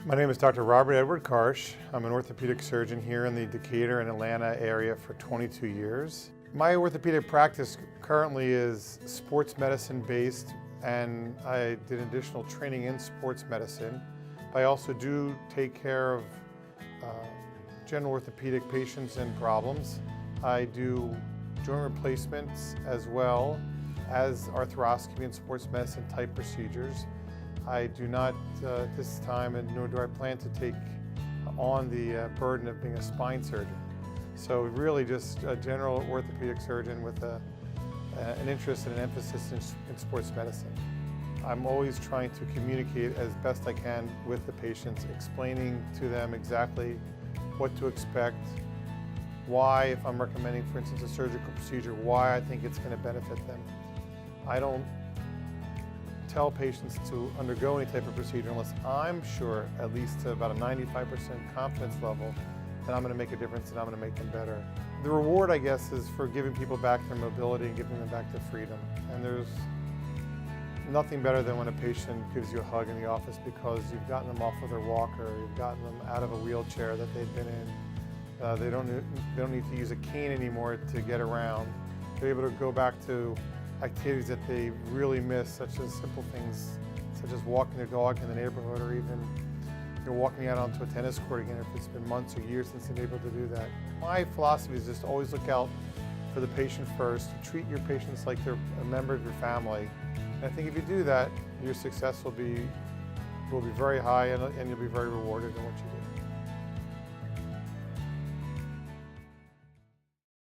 My name is Dr. Robert Edward Karsch. I'm an orthopedic surgeon here in the Decatur and Atlanta area for 22 years. My orthopedic practice currently is sports medicine based, and I did additional training in sports medicine. I also do take care of general orthopedic patients and problems. I do joint replacements as well as arthroscopy and sports medicine type procedures. I do not at this time, and nor do I plan to take on the burden of being a spine surgeon. So really just a general orthopedic surgeon with an interest and an emphasis in sports medicine. I'm always trying to communicate as best I can with the patients, explaining to them exactly what to expect, why, if I'm recommending, for instance, a surgical procedure, why I think it's going to benefit them. I don't tell patients to undergo any type of procedure unless I'm sure, at least to about a 95% confidence level, that I'm going to make a difference and I'm going to make them better. The reward, I guess, is for giving people back their mobility and giving them back their freedom. And there's nothing better than when a patient gives you a hug in the office because you've gotten them off of their walker, you've gotten them out of a wheelchair that they've been in. They don't need to use a cane anymore to get around. They're able to go back to activities that they really miss, such as simple things, such as walking their dog in the neighborhood, or even walking out onto a tennis court again if it's been months or years since they've been able to do that. My philosophy is just always look out for the patient first. Treat your patients like they're a member of your family. And I think if you do that, your success will be very high, and you'll be very rewarded in what you do.